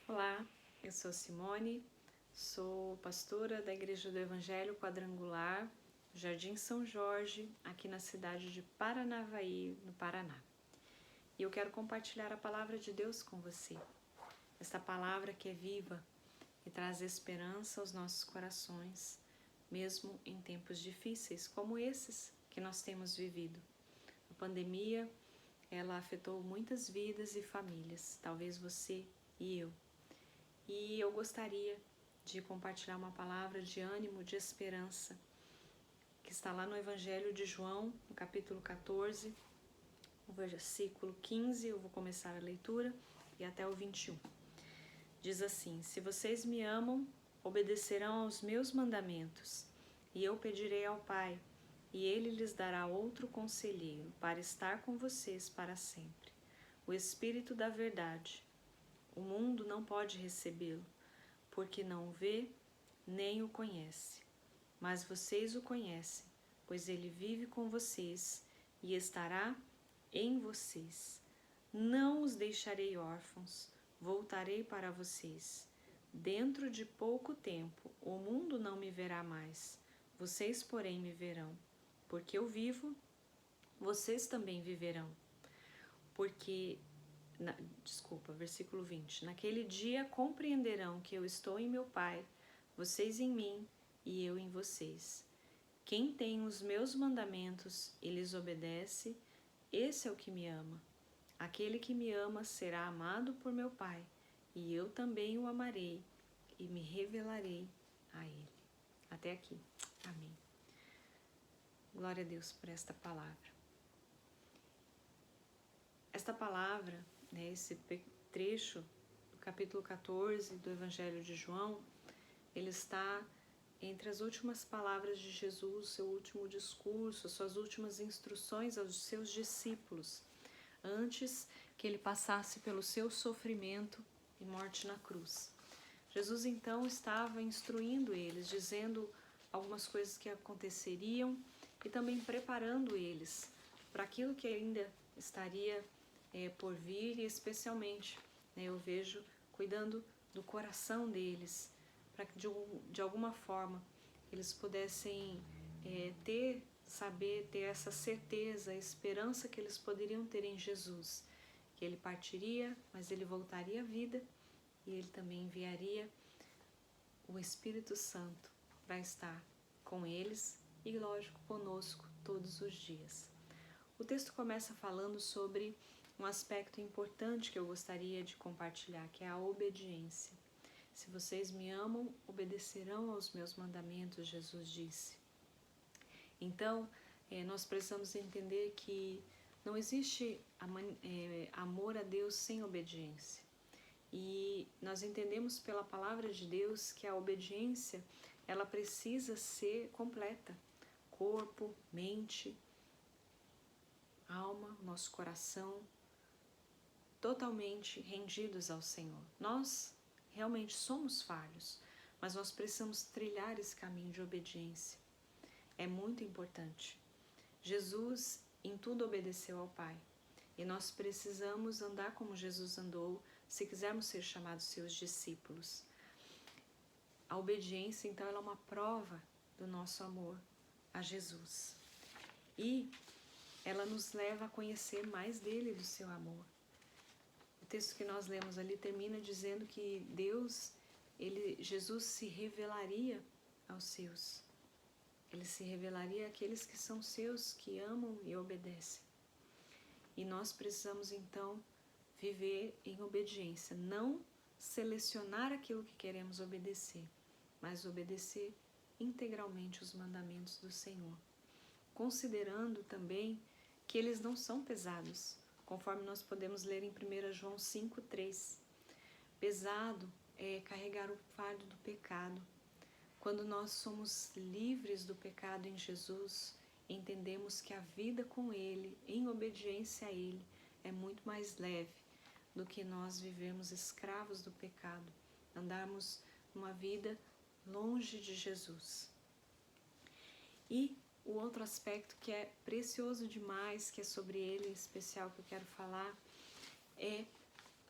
Olá, eu sou Simone, sou pastora da Igreja do Evangelho Quadrangular, Jardim São Jorge, aqui na cidade de Paranavaí, no Paraná. E eu quero compartilhar a palavra de Deus com você. Esta palavra que é viva e traz esperança aos nossos corações, mesmo em tempos difíceis como esses que nós temos vivido. A pandemia, ela afetou muitas vidas e famílias, talvez você e eu. E eu gostaria de compartilhar uma palavra de ânimo, de esperança, que está lá no Evangelho de João, no capítulo 14, no versículo 15, eu vou começar a leitura, e até o 21. Diz assim: Se vocês me amam, obedecerão aos meus mandamentos, e eu pedirei ao Pai, e ele lhes dará outro conselheiro para estar com vocês para sempre, o Espírito da verdade. O mundo não pode recebê-lo, porque não o vê nem o conhece. Mas vocês o conhecem, pois ele vive com vocês e estará em vocês. Não os deixarei órfãos, voltarei para vocês. Dentro de pouco tempo, o mundo não me verá mais, vocês, porém, me verão. Porque eu vivo, vocês também viverão. Versículo 20. Naquele dia compreenderão que eu estou em meu Pai, vocês em mim e eu em vocês. Quem tem os meus mandamentos e lhes obedece, esse é o que me ama. Aquele que me ama será amado por meu Pai, e eu também o amarei e me revelarei a ele. Até aqui. Amém. Glória a Deus por esta palavra. Esta palavra, esse trecho do capítulo 14 do Evangelho de João, ele está entre as últimas palavras de Jesus, seu último discurso, suas últimas instruções aos seus discípulos, antes que ele passasse pelo seu sofrimento e morte na cruz. Jesus então estava instruindo eles, dizendo algumas coisas que aconteceriam e também preparando eles para aquilo que ainda estaria por vir, e especialmente eu vejo cuidando do coração deles, para que de alguma forma eles pudessem ter essa certeza, a esperança que eles poderiam ter em Jesus, que ele partiria, mas ele voltaria à vida e ele também enviaria o Espírito Santo para estar com eles e, lógico, conosco todos os dias. O texto começa falando sobre um aspecto importante que eu gostaria de compartilhar, que é a obediência. Se vocês me amam, obedecerão aos meus mandamentos, Jesus disse. Então, nós precisamos entender que não existe amor a Deus sem obediência. E nós entendemos pela palavra de Deus que a obediência, ela precisa ser completa. Corpo, mente, alma, nosso coração, totalmente rendidos ao Senhor. Nós realmente somos falhos, mas nós precisamos trilhar esse caminho de obediência. É muito importante. Jesus em tudo obedeceu ao Pai, e nós precisamos andar como Jesus andou, se quisermos ser chamados seus discípulos. A obediência, então, ela é uma prova do nosso amor a Jesus. E ela nos leva a conhecer mais dele, do seu amor. O texto que nós lemos ali termina dizendo que Jesus se revelaria aos seus. Ele se revelaria àqueles que são seus, que amam e obedecem. E nós precisamos, então, viver em obediência. Não selecionar aquilo que queremos obedecer, mas obedecer integralmente os mandamentos do Senhor. Considerando também que eles não são pesados, conforme nós podemos ler em 1 João 5,3. Pesado é carregar o fardo do pecado. Quando nós somos livres do pecado em Jesus, entendemos que a vida com Ele, em obediência a Ele, é muito mais leve do que nós vivemos escravos do pecado, andarmos uma vida longe de Jesus. E o outro aspecto que é precioso demais, que é sobre ele em especial que eu quero falar, é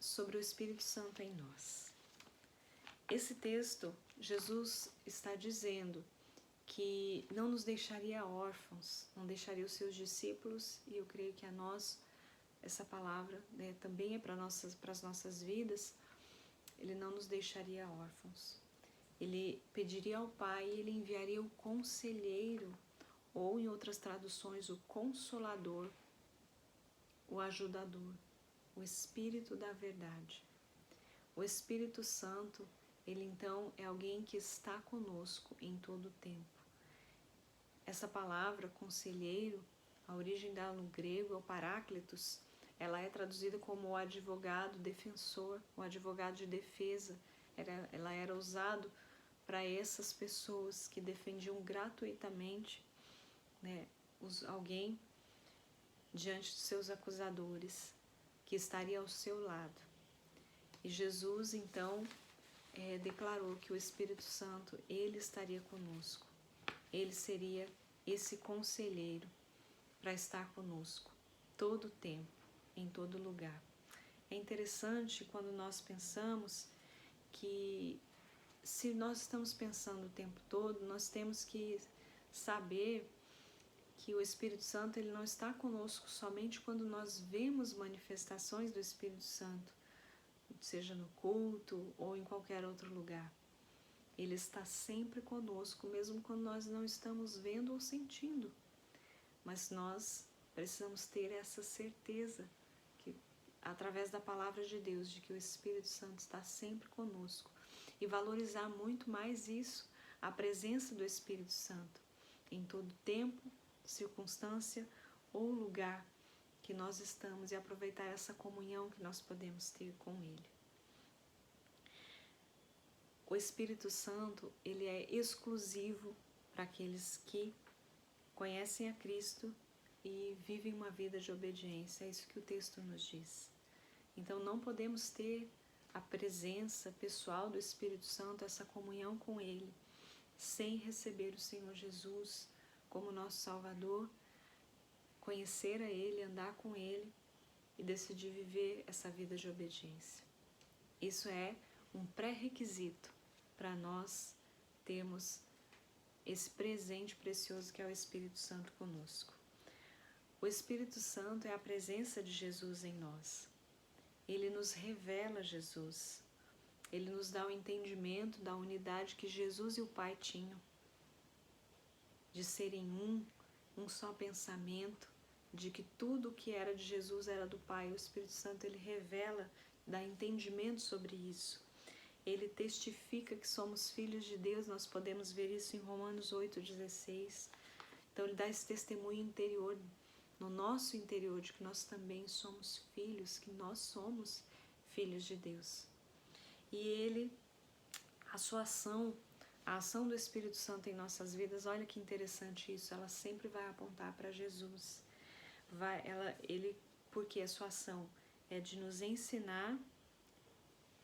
sobre o Espírito Santo em nós. Esse texto, Jesus está dizendo que não nos deixaria órfãos, não deixaria os seus discípulos, e eu creio que a nós, essa palavra, né, também é para as nossas vidas. Ele não nos deixaria órfãos. Ele pediria ao Pai e Ele enviaria o Conselheiro, ou em outras traduções, o Consolador, o Ajudador, o Espírito da Verdade. O Espírito Santo, ele então é alguém que está conosco em todo o tempo. Essa palavra, conselheiro, a origem dela no grego é o paráclitos. Ela é traduzida como o advogado defensor, o advogado de defesa. Ela era usado para essas pessoas que defendiam gratuitamente, né, alguém diante de seus acusadores, que estaria ao seu lado. E Jesus, então, declarou que o Espírito Santo, ele estaria conosco. Ele seria esse conselheiro para estar conosco todo o tempo, em todo lugar. É interessante quando nós pensamos que, se nós estamos pensando o tempo todo, nós temos que saber que o Espírito Santo, ele não está conosco somente quando nós vemos manifestações do Espírito Santo, seja no culto ou em qualquer outro lugar. Ele está sempre conosco, mesmo quando nós não estamos vendo ou sentindo. Mas nós precisamos ter essa certeza, que, através da palavra de Deus, de que o Espírito Santo está sempre conosco. E valorizar muito mais isso, a presença do Espírito Santo, em todo tempo, circunstância ou lugar que nós estamos, e aproveitar essa comunhão que nós podemos ter com Ele. O Espírito Santo, ele é exclusivo para aqueles que conhecem a Cristo e vivem uma vida de obediência. É isso que o texto nos diz. Então não podemos ter a presença pessoal do Espírito Santo, essa comunhão com Ele, sem receber o Senhor Jesus como nosso Salvador, conhecer a Ele, andar com Ele e decidir viver essa vida de obediência. Isso é um pré-requisito para nós termos esse presente precioso que é o Espírito Santo conosco. O Espírito Santo é a presença de Jesus em nós. Ele nos revela Jesus. Ele nos dá o entendimento da unidade que Jesus e o Pai tinham, de serem um só pensamento, de que tudo o que era de Jesus era do Pai. O Espírito Santo, ele revela, dá entendimento sobre isso. Ele testifica que somos filhos de Deus. Nós podemos ver isso em Romanos 8,16. Então ele dá esse testemunho interior, no nosso interior, de que nós também somos filhos, que nós somos filhos de Deus. E ele, a sua ação, a ação do Espírito Santo em nossas vidas, olha que interessante isso, ela sempre vai apontar para Jesus. Porque a sua ação é de nos ensinar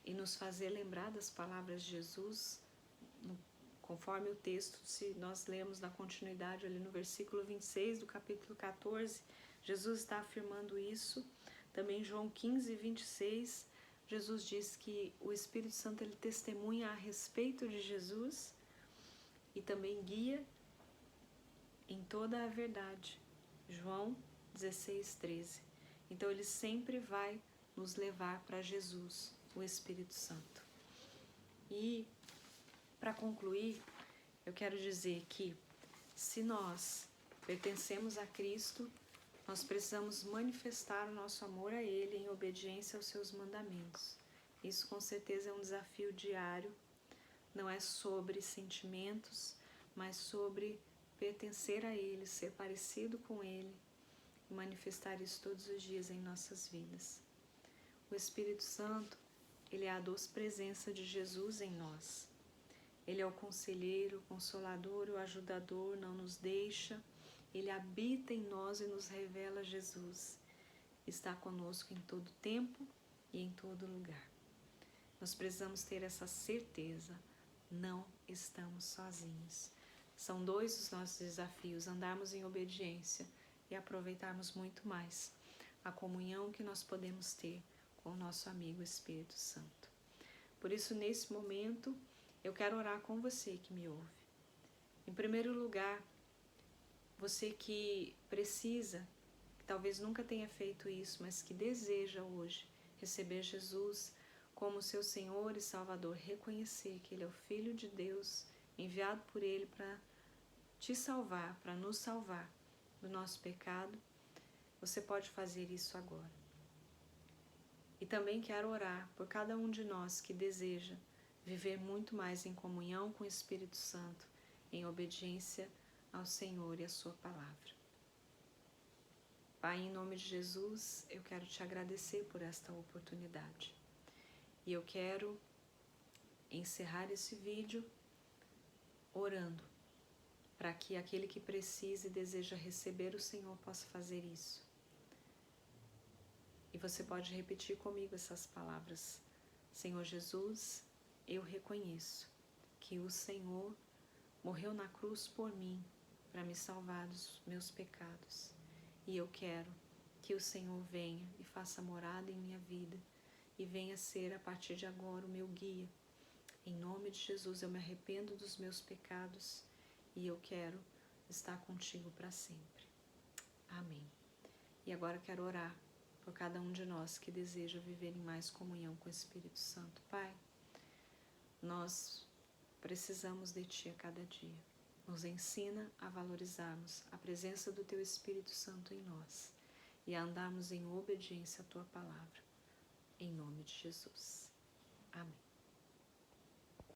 e nos fazer lembrar das palavras de Jesus, conforme o texto, se nós lemos na continuidade ali no versículo 26 do capítulo 14, Jesus está afirmando isso. Também João 15, 26, Jesus diz que o Espírito Santo, ele testemunha a respeito de Jesus e também guia em toda a verdade. João 16, 13. Então ele sempre vai nos levar para Jesus, o Espírito Santo. E para concluir, eu quero dizer que, se nós pertencemos a Cristo, nós precisamos manifestar o nosso amor a Ele em obediência aos seus mandamentos. Isso com certeza é um desafio diário. Não é sobre sentimentos, mas sobre pertencer a Ele, ser parecido com Ele e manifestar isso todos os dias em nossas vidas. O Espírito Santo, ele é a doce presença de Jesus em nós. Ele é o conselheiro, o consolador, o ajudador, não nos deixa. Ele habita em nós e nos revela Jesus. Está conosco em todo tempo e em todo lugar. Nós precisamos ter essa certeza. Não estamos sozinhos. São dois os nossos desafios: andarmos em obediência e aproveitarmos muito mais a comunhão que nós podemos ter com o nosso amigo Espírito Santo. Por isso, nesse momento, eu quero orar com você que me ouve. Em primeiro lugar, você que precisa, que talvez nunca tenha feito isso, mas que deseja hoje receber Jesus como seu Senhor e Salvador, reconhecer que Ele é o Filho de Deus, enviado por Ele para te salvar, para nos salvar do nosso pecado, você pode fazer isso agora. E também quero orar por cada um de nós que deseja viver muito mais em comunhão com o Espírito Santo, em obediência ao Senhor e à sua palavra. Pai, em nome de Jesus, eu quero te agradecer por esta oportunidade. E eu quero encerrar esse vídeo orando para que aquele que precisa e deseja receber o Senhor possa fazer isso. E você pode repetir comigo essas palavras. Senhor Jesus, eu reconheço que o Senhor morreu na cruz por mim para me salvar dos meus pecados. E eu quero que o Senhor venha e faça morada em minha vida e venha ser a partir de agora o meu guia. Em nome de Jesus, eu me arrependo dos meus pecados e eu quero estar contigo para sempre. Amém. E agora quero orar por cada um de nós que deseja viver em mais comunhão com o Espírito Santo. Pai, nós precisamos de Ti a cada dia. Nos ensina a valorizarmos a presença do Teu Espírito Santo em nós e a andarmos em obediência à Tua palavra. Em nome de Jesus. Amém.